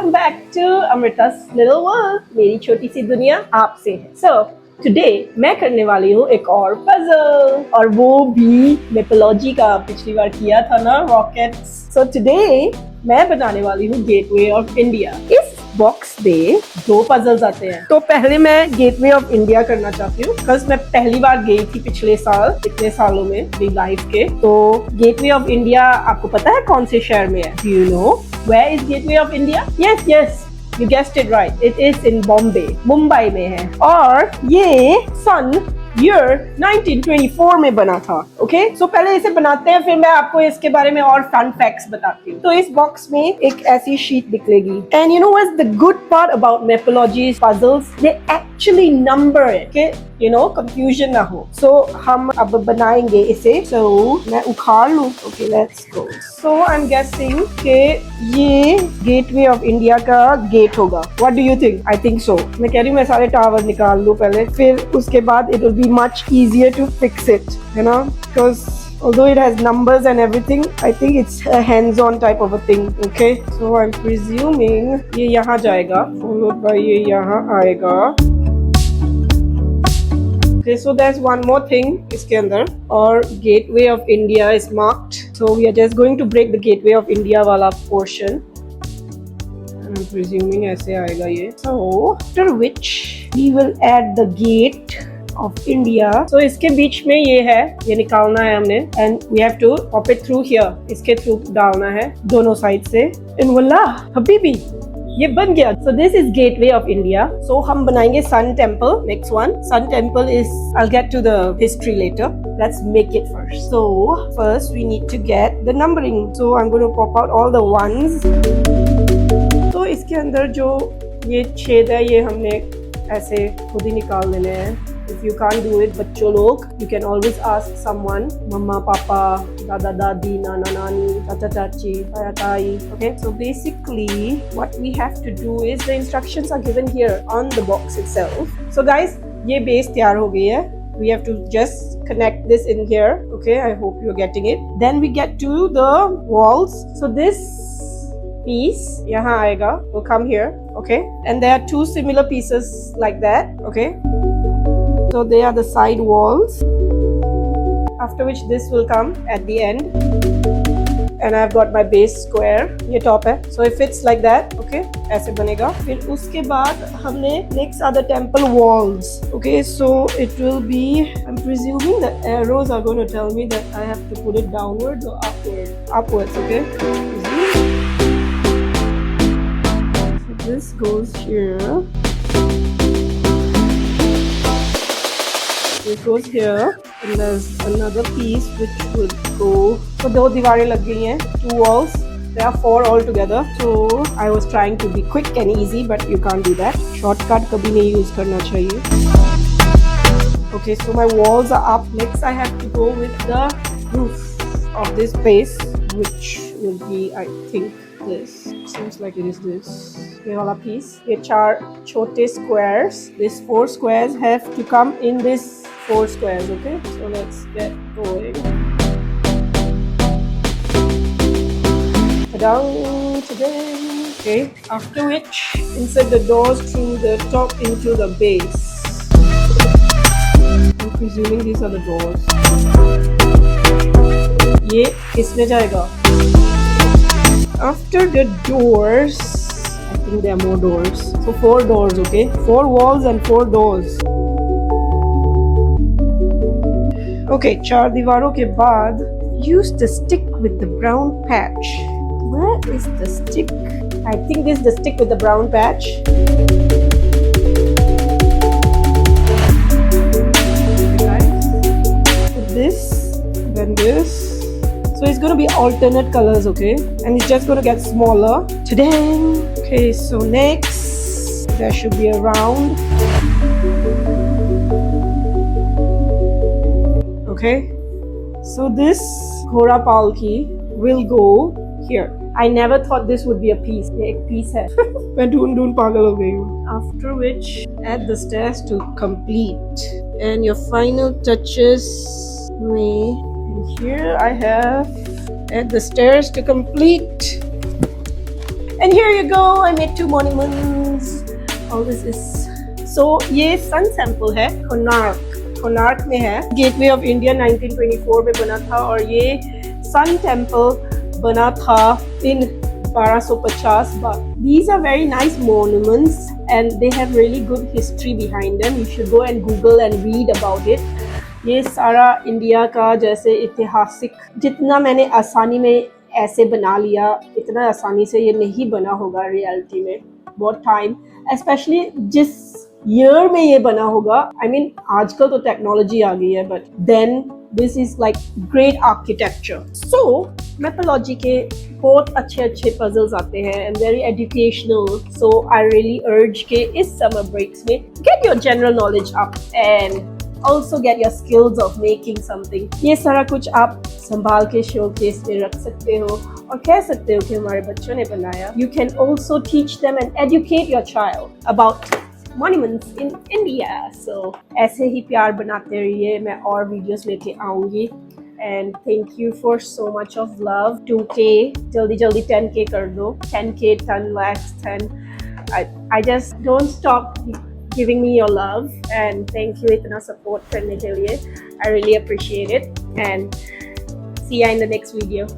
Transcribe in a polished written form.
welcome back to Amrita's Little World. मेरी छोटी सी दुनिया आपसे है. So today मैं करने वाली हूँ एक और पजल और वो भी मिथोलॉजी का. पिछली बार किया था ना रॉकेट्स. So today मैं बनाने वाली हूँ गेटवे ऑफ इंडिया. इस बॉक्स में 2 पजल्स आते हैं. तो पहले मैं गेटवे ऑफ इंडिया करना चाहती हूँ बिकॉज मैं पहली बार गई थी पिछले साल, इतने सालों में अपनी लाइफ के. तो गेटवे ऑफ इंडिया आपको पता है कौन से शहर में है? Do you know where is Gateway of India? Yes You guessed it right. It is in Bombay. Mumbai में है और ये सन year 1924 में बना था. ओके सो पहले इसे बनाते हैं, फिर मैं आपको इसके बारे में और फन फैक्ट्स बताती हूँ. तो इस बॉक्स में एक ऐसी शीट निकलेगी. And you know what's the good part about mythology puzzles? They actually number it कि यू नो कंफ्यूजन ना हो. सो हम अब बनाएंगे इसे. सो मैं उखाड़ लूँ. Okay let's go. So I am guessing कि ये गेटवे ऑफ इंडिया का गेट होगा. What do you think? I think so. मैं कह रही हूँ मैं सारे टावर निकाल लूँ पहले, फिर उसके बाद it will be much easier to fix it, you know, because although it has numbers and everything, I think it's a hands-on type of a thing. Okay, so I'm presuming ये यहाँ जाएगा, followed by ये यहाँ आएगा. Okay, so there's one more thing इसके अंदर, और Gateway of India is marked. So we are just going to break the Gateway of India वाला portion. I'm presuming ऐसे आएगा ये. So after which we will add the gate of India. So इसके बीच में ये है, ये निकालना है हमने. And we have to pop it through here. इसके थ्रू डालना है दोनों साइड से. And voila, हबीबी ये बन गया. So this is Gateway of India. So हम बनाएंगे Sun Temple. Next one. Sun Temple is, I'll get to the history later. Let's make it first. So first we need to get the numbering. So I'm going to pop out all the ones. तो इसके अंदर जो ये छेद है ये हमने ऐसे खुद ही निकाल देने हैं. If you can't do it, बच्चों लोग, you can always ask someone, मम्मा पापा, दादा दादी, नाना नानी, चाचा चाची, ताया ताई. Okay, so basically what we have to do is the instructions are given here on the box itself. So guys, ये base तैयार हो गई है. We have to just connect this in here. Okay, I hope you're getting it. Then we get to the walls. So this piece यहाँ आएगा, will come here. Okay, and there are 2 similar pieces like that. Okay. So they are the side walls, after which this will come at the end, and I've got my base square. ये top है, so it fits like that. Okay, ऐसे बनेगा. फिर उसके बाद हमने next are the temple walls. Okay, so it will be, I'm presuming the arrows are going to tell me that I have to put it downwards or upwards. Upwards, okay. So this goes here. It goes here, and there's another piece which would go. So 2 दीवारें लग गई हैं, 2 walls. There are 4 altogether. So I was trying to be quick and easy, but you can't do that. Shortcut कभी नहीं use करना चाहिए. Okay, so my walls are up. Next, I have to go with the roof of this base, which will be, I think, this. Seems like it is this. ये वाला piece. ये 4 छोटे squares. These 4 squares have to come in this 4 squares. Okay, so let's get going. Okay, after which insert the doors through the top into the base. I'm presuming these are the doors. ये इसमें जाएगा. After the doors, I think there are more doors. So 4 doors, okay? 4 walls and 4 doors. Okay, 4 दीवारों के बाद use the stick with the brown patch. Where is the stick? I think this is the stick with the brown patch. Put this, then this. So it's going to be alternate colors, okay? And it's just going to get smaller. Ta-da! Okay, so next, there should be a round. Okay? So this Ghora Palki will go here. I never thought this would be a piece. ये एक piece है. मैं ढूंढ पागल हो गई हूँ. After which, add the stairs to complete. And your final touches may... Here I have add the stairs to complete. And here you go, I made 2 monuments. All this is so ये sun temple है कोणार्क में है. Gateway of India 1924 में बना था और ये sun temple बना था in 1250. But these are very nice monuments and they have really good history behind them. You should go and Google and read about it. ये सारा इंडिया का जैसे ऐतिहासिक, जितना मैंने आसानी में ऐसे बना लिया, इतना आसानी से ये नहीं बना होगा रियलिटी में. बहुत टाइम, स्पेशली जिस ईयर में ये बना होगा. आई मीन आजकल तो टेक्नोलॉजी आ गई है, but then this is like great architecture. So mythology के बहुत अच्छे पजल्स आते हैं and very educational. So I really urge के इस समर ब्रेक्स में get your general knowledge up and also get your skills of making something. ये सारा कुछ आप संभाल के शोकेस में रख सकते हो और कह सकते हो कि हमारे बच्चों ने बनाया. You can also teach them and educate your child about monuments in India. So ऐसे ही प्यार बनाते रहिए. मैं और वीडियोस लेके आऊंगी. And thank you for so much of love. 2K जल्दी 10K कर दो. 10K 10 lakhs 10. I just don't stop giving me your love and thank you itna support karne ke liye. I really appreciate it and see you in the next video.